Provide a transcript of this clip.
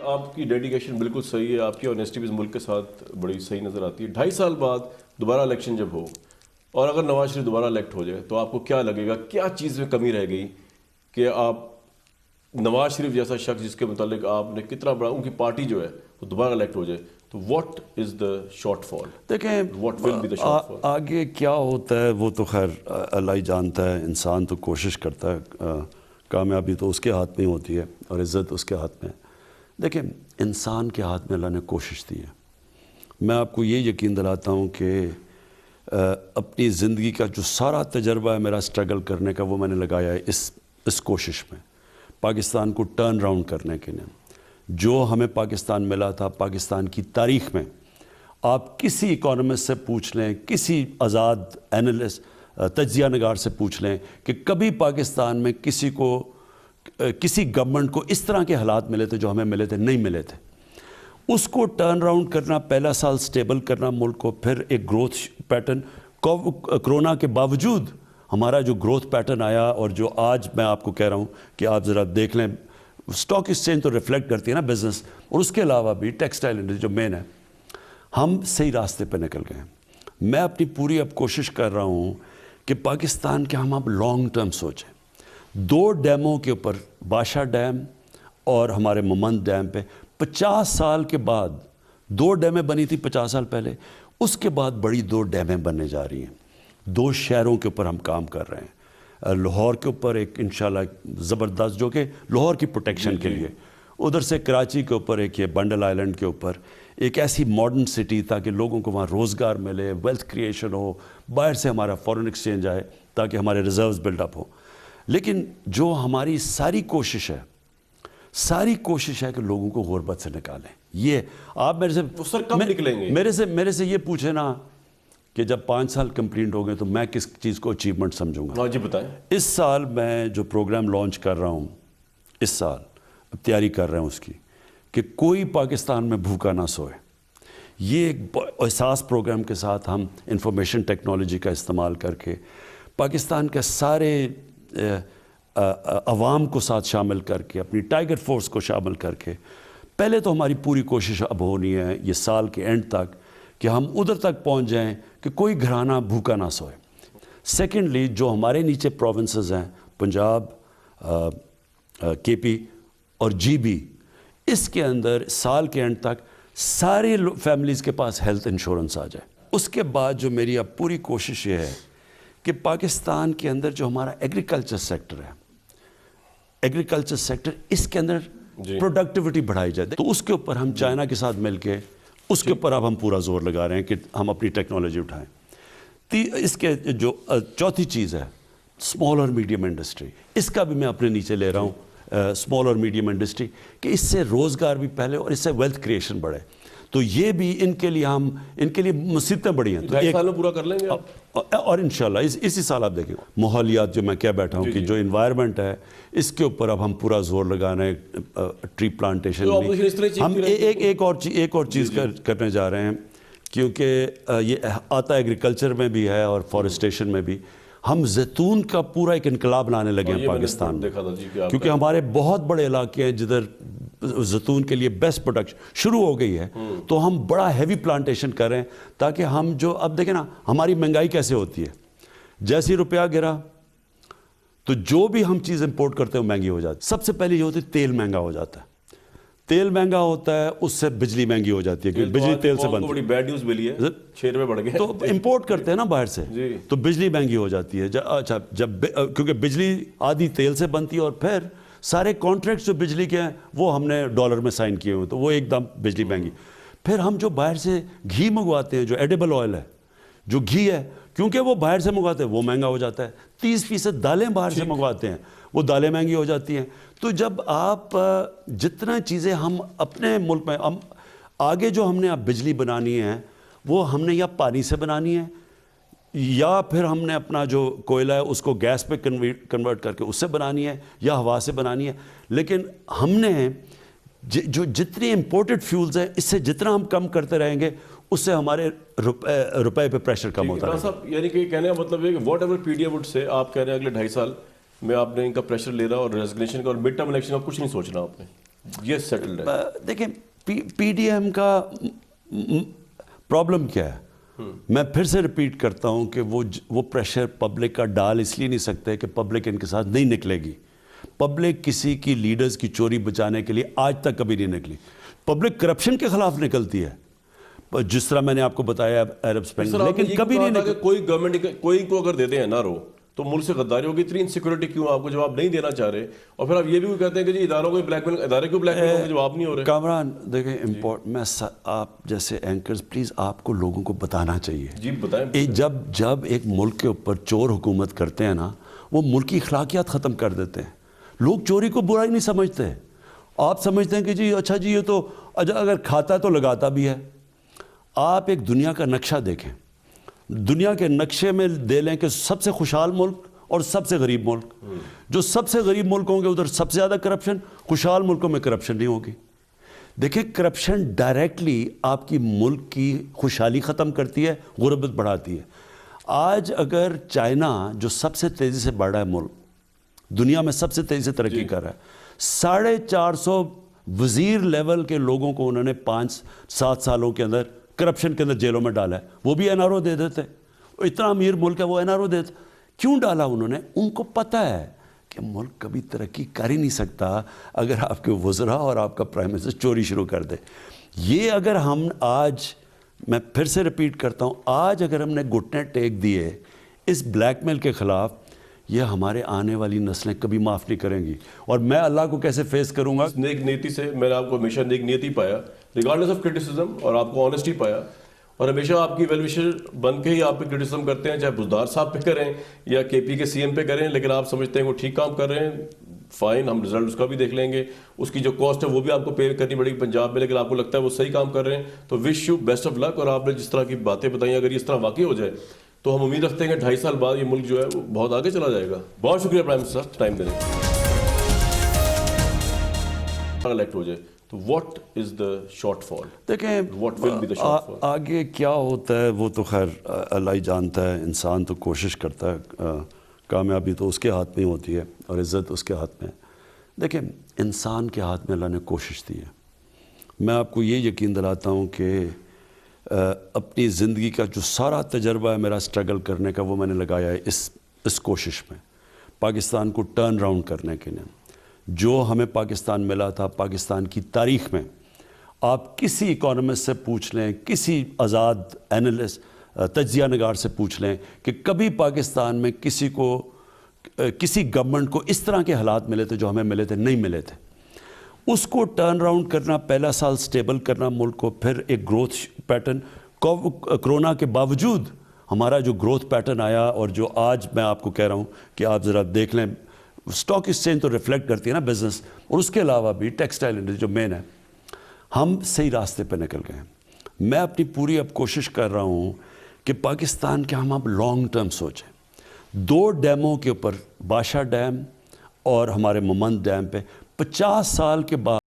آپ کی ڈیڈیکیشن بالکل صحیح ہے, آپ کی آنیسٹی بھی ملک کے ساتھ بڑی صحیح نظر آتی ہے. 2.5 سال بعد دوبارہ الیکشن جب ہو اور اگر نواز شریف دوبارہ الیکٹ ہو جائے تو آپ کو کیا لگے گا, کیا چیز میں کمی رہ گئی کہ آپ نواز شریف جیسا شخص جس کے متعلق آپ نے کتنا بڑا, ان کی پارٹی جو ہے وہ دوبارہ الیکٹ ہو جائے, تو what is the shortfall? دیکھیں what will be the shortfall? آگے کیا ہوتا ہے وہ تو خیر اللہ ہی جانتا ہے. انسان تو کوشش کرتا ہے, کامیابی تو اس کے ہاتھ میں ہی ہوتی ہے اور عزت اس کے ہاتھ میں. دیکھیں انسان کے ہاتھ میں اللہ نے کوشش دی ہے. میں آپ کو یہ یقین دلاتا ہوں کہ اپنی زندگی کا جو سارا تجربہ ہے میرا اسٹرگل کرنے کا, وہ میں نے لگایا ہے اس کوشش میں, پاکستان کو ٹرن راؤنڈ کرنے کے لیے. جو ہمیں پاکستان ملا تھا پاکستان کی تاریخ میں, آپ کسی اکانومسٹ سے پوچھ لیں, کسی آزاد اینالسٹ تجزیہ نگار سے پوچھ لیں کہ کبھی پاکستان میں کسی گورنمنٹ کو اس طرح کے حالات ملے تھے جو ہمیں ملے تھے؟ نہیں ملے تھے. اس کو ٹرن راؤنڈ کرنا, پہلا سال سٹیبل کرنا ملک کو, پھر ایک گروتھ پیٹرن. کرونا کے باوجود ہمارا جو گروتھ پیٹرن آیا, اور جو آج میں آپ کو کہہ رہا ہوں کہ آپ ذرا دیکھ لیں, اسٹاک ایکسچینج تو ریفلیکٹ کرتی ہے نا بزنس, اور اس کے علاوہ بھی ٹیکسٹائل انڈسٹری جو مین ہے, ہم صحیح راستے پہ نکل گئے ہیں. میں اپنی پوری اب کوشش کر رہا ہوں کہ پاکستان کے ہم اب لانگ ٹرم سوچیں. 2 ڈیموں کے اوپر, بادشاہ ڈیم اور ہمارے ممند ڈیم پہ 50 سال کے بعد 2 ڈیمیں بنی تھی 50 سال پہلے, اس کے بعد بڑی 2 ڈیمیں بننے جا رہی ہیں. 2 شہروں کے اوپر ہم کام کر رہے ہیں. لاہور کے اوپر ایک انشاءاللہ زبردست, جو کہ لاہور کی پروٹیکشن کے لیے, ادھر سے کراچی کے اوپر ایک یہ بنڈل آئلینڈ کے اوپر ایک ایسی ماڈرن سٹی تاکہ لوگوں کو وہاں روزگار ملے, ویلتھ کریشن ہو, باہر سے ہمارا فورن ایکسچینج آئے تاکہ ہمارے ریزروز بلڈ اپ ہو. لیکن جو ہماری ساری کوشش ہے کہ لوگوں کو غربت سے نکالیں. یہ آپ میرے سے کب نکلیں گے؟ میرے سے یہ پوچھیں نا کہ جب 5 سال کمپلیٹ ہو گئے تو میں کس چیز کو اچیومنٹ سمجھوں گا؟ ہاں جی بتائیں. اس سال میں جو پروگرام لانچ کر رہا ہوں, اس سال اب تیاری کر رہے ہیں اس کی, کہ کوئی پاکستان میں بھوکا نہ سوئے. یہ ایک احساس پروگرام کے ساتھ ہم انفارمیشن ٹیکنالوجی کا استعمال کر کے پاکستان کے سارے عوام کو ساتھ شامل کر کے, اپنی ٹائیگر فورس کو شامل کر کے, پہلے تو ہماری پوری کوشش اب ہونی ہے یہ سال کے اینڈ تک کہ ہم ادھر تک پہنچ جائیں کہ کوئی گھرانہ بھوکا نہ سوئے. سیکنڈلی, جو ہمارے نیچے پروونسز ہیں, پنجاب, کے پی اور جی بی, اس کے اندر سال کے اینڈ تک سارے فیملیز کے پاس ہیلتھ انشورنس آ جائے. اس کے بعد جو میری اب پوری کوشش یہ ہے کہ پاکستان کے اندر جو ہمارا ایگریکلچر سیکٹر ہے, ایگریکلچر سیکٹر اس کے اندر پروڈکٹیوٹی بڑھائی جائے. تو اس کے اوپر ہم چائنا کے ساتھ مل کے اس کے اوپر اب ہم پورا زور لگا رہے ہیں کہ ہم اپنی ٹیکنالوجی اٹھائیں. اس کے جو چوتھی چیز ہے اسمال اور میڈیم انڈسٹری, اس کا بھی میں اپنے نیچے لے رہا ہوں, اسمال اور میڈیم انڈسٹری, کہ اس سے روزگار بھی پہلے اور اس سے ویلتھ کریشن بڑھے. تو یہ بھی ان کے لیے مصیبتیں بڑی ہیں. تو 2.5 سال میں پورا کر لیں گے اور انشاءاللہ اسی سال آپ دیکھیں ماحولیات, جو میں کہہ بیٹھا ہوں کہ جو انوائرمنٹ ہے اس کے اوپر اب ہم پورا زور لگا رہے ہیں. ٹری پلانٹیشن میں ہم ایک اور چیز کرنے جا رہے ہیں, کیونکہ یہ آتا ایگریکلچر میں بھی ہے اور فارسٹیشن میں بھی. ہم زیتون کا پورا ایک انقلاب لانے لگے ہیں پاکستان میں, کیونکہ ہمارے بہت بڑے علاقے ہیں جدھر زیتون کے لیے بیسٹ پروڈکشن شروع ہو گئی ہے. تو ہم بڑا ہیوی پلانٹیشن کر رہے ہیں تاکہ ہم جو اب دیکھیں نا ہماری مہنگائی کیسے ہوتی ہے, جیسے روپیہ گرا تو جو بھی ہم چیز امپورٹ کرتے ہیں وہ مہنگی ہو جاتی ہے. سب سے پہلے یہ ہوتی ہے تیل مہنگا ہو جاتا ہے. تیل مہنگا ہوتا ہے, اس سے بجلی مہنگی ہو جاتی ہے, کیونکہ بجلی تیل سے بنتی ہے. بڑی بیڈ نیوز ملی ہے, 6 روپے بڑھ گئے. تو امپورٹ کرتے ہیں نا باہر سے, تو بجلی مہنگی ہو جاتی ہے. اچھا, کیونکہ بجلی آدھی تیل سے بنتی ہے, اور پھر سارے کانٹریکٹس جو بجلی کے ہیں وہ ہم نے ڈالر میں سائن کیے ہوئے, تو وہ ایک دم بجلی مہنگی. پھر ہم جو باہر سے گھی منگواتے ہیں, جو ایڈیبل آئل ہے, جو گھی ہے, کیونکہ وہ باہر سے منگواتے ہیں وہ مہنگا ہو جاتا ہے. 30% دالیں باہر سے منگواتے ہیں, وہ دالیں مہنگی ہو جاتی ہیں. تو جب آپ جتنا چیزیں ہم اپنے ملک میں, ہم آگے جو ہم نے اب بجلی بنانی ہے وہ ہم نے یا پانی سے بنانی ہے, یا پھر ہم نے اپنا جو کوئلہ ہے اس کو گیس پہ کنورٹ کر کے اس سے بنانی ہے, یا ہوا سے بنانی ہے. لیکن ہم نے جو جتنی امپورٹڈ فیولز ہیں, اس سے جتنا ہم کم کرتے رہیں گے اس سے ہمارے روپے پہ پریشر کم ہوتا ہے. صاحب یعنی کہ کہنے کا مطلب ہے کہ what ever P D A would say, آپ کہہ رہے ہیں اگلے 2.5 سال میں آپ نے ان کا پریشر لے رہا اور ریزگنیشن کا اور مڈ ٹرم الیکشن کا کچھ نہیں سوچنا آپ نے. یہ سیٹلڈ ہے. دیکھیں پی ڈی ایم کا پرابلم کیا ہے؟ میں پھر سے ریپیٹ کرتا ہوں کہ وہ پریشر پبلک کا ڈال اس لیے نہیں سکتے کہ پبلک ان کے ساتھ نہیں نکلے گی. پبلک کسی کی لیڈرز کی چوری بچانے کے لیے آج تک کبھی نہیں نکلی. پبلک کرپشن کے خلاف نکلتی ہے, جس طرح میں نے آپ کو بتایا عرب سپرنگ, لیکن کبھی نہیں نکلی. کوئی گورنمنٹ کوئی کو اگر دیتے ہیں نہ رو تو ملک سے غداری ہوگی. اتنی انسیکیورٹی کیوں آپ کو جواب نہیں دینا چاہ رہے؟ اور پھر آپ یہ بھی کہتے ہیں کہ جی اداروں کو بلیک میل, ادارے کیوں بلیک میل ہوں گے جواب نہیں ہو رہے. کامران دیکھیں میں آپ جیسے اینکرز پلیز آپ کو لوگوں کو بتانا چاہیے. جی بتائیں. جب ایک ملک کے اوپر چور حکومت کرتے ہیں نا, وہ ملک کی اخلاقیات ختم کر دیتے ہیں. لوگ چوری کو برائی نہیں سمجھتے. آپ سمجھتے ہیں کہ جی اچھا جی یہ تو اگر کھاتا ہے تو لگاتا بھی ہے. آپ ایک دنیا کا نقشہ دیکھیں, دنیا کے نقشے میں دے لیں کہ سب سے خوشحال ملک اور سب سے غریب ملک. جو سب سے غریب ملک ہوں گے ادھر سب سے زیادہ کرپشن, خوشحال ملکوں میں کرپشن نہیں ہوگی. دیکھیں کرپشن ڈائریکٹلی آپ کی ملک کی خوشحالی ختم کرتی ہے, غربت بڑھاتی ہے. آج اگر چائنا جو سب سے تیزی سے بڑھ رہا ہے ملک, دنیا میں سب سے تیزی سے ترقی کر رہا ہے, 450 وزیر لیول کے لوگوں کو انہوں نے 5-7 سالوں کے اندر کرپشن کے اندر جیلوں میں ڈالا ہے. وہ بھی این آر او دے دیتے. اتنا امیر ملک ہے وہ این آر او دیتے. کیوں ڈالا انہوں نے؟ ان کو پتہ ہے کہ ملک کبھی ترقی کر ہی نہیں سکتا اگر آپ کے وزراء اور آپ کا پرائم منسٹر چوری شروع کر دے. یہ اگر ہم آج, میں پھر سے ریپیٹ کرتا ہوں, آج اگر ہم نے گھٹنے ٹیک دیے اس بلیک میل کے خلاف, یہ ہمارے آنے والی نسلیں کبھی معاف نہیں کریں گی. اور میں اللہ کو کیسے فیس کروں گا؟ نیک نیتی سے میں نے آپ کو ہمیشہ نیک نیتی پایا ریگارڈلیس آف کرٹیسزم, اور آپ کو آنیسٹی پایا, اور ہمیشہ آپ کی ویل وشر بن کے ہی آپ پہ کرٹیسزم کرتے ہیں, چاہے بزدار صاحب پہ کریں یا کے پی کے سی ایم پہ کریں, لیکن آپ سمجھتے ہیں وہ ٹھیک کام کر رہے ہیں. فائن, ہم رزلٹ اس کا بھی دیکھ لیں گے, اس کی جو کاسٹ ہے وہ بھی آپ کو پے کرنی پڑے گی پنجاب میں, لیکن آپ کو لگتا ہے وہ صحیح کام کر رہے ہیں. تو وش یو بیسٹ آف لک. اور آپ نے جس طرح کی باتیں بتائیں, اگر یہ اس طرح واقع ہو جائے تو ہم امید رکھتے ہیں کہ 2.5 سال بعد یہ ملک جو ہے وہ بہت آگے چلا جائے گا. بہت شکریہ پرائم منسٹر صاحب ٹائم دینے کے. الیکٹ ہو جائے تو what is the shortfall? دیکھیں what will be the shortfall? آگے کیا ہوتا ہے وہ تو خیر اللہ ہی جانتا ہے. انسان تو کوشش کرتا ہے, کامیابی تو اس کے ہاتھ میں ہوتی ہے اور عزت اس کے ہاتھ میں. دیکھیں انسان کے ہاتھ میں اللہ نے کوشش دی ہے. میں آپ کو یہ یقین دلاتا ہوں کہ اپنی زندگی کا جو سارا تجربہ ہے میرا اسٹرگل کرنے کا, وہ میں نے لگایا ہے اس کوشش میں, پاکستان کو ٹرن راؤنڈ کرنے کے لیے. جو ہمیں پاکستان ملا تھا پاکستان کی تاریخ میں, آپ کسی اکانومسٹ سے پوچھ لیں, کسی آزاد اینالسٹ تجزیہ نگار سے پوچھ لیں کہ کبھی پاکستان میں کسی گورنمنٹ کو اس طرح کے حالات ملے تھے جو ہمیں ملے تھے؟ نہیں ملے تھے. اس کو ٹرن راؤنڈ کرنا, پہلا سال سٹیبل کرنا ملک کو, پھر ایک گروتھ پیٹرن. کرونا کے باوجود ہمارا جو گروتھ پیٹرن آیا, اور جو آج میں آپ کو کہہ رہا ہوں کہ آپ ذرا دیکھ لیں, اسٹاک ایکسچینج تو ریفلیکٹ کرتی ہے نا بزنس, اور اس کے علاوہ بھی ٹیکسٹائل انڈسٹری جو مین ہے, ہم صحیح راستے پہ نکل گئے ہیں. میں اپنی پوری اب کوشش کر رہا ہوں کہ پاکستان کے ہم اب لانگ ٹرم سوچیں. 2 ڈیموں کے اوپر, بادشاہ ڈیم اور ہمارے ممند ڈیم پہ 50 سال کے بعد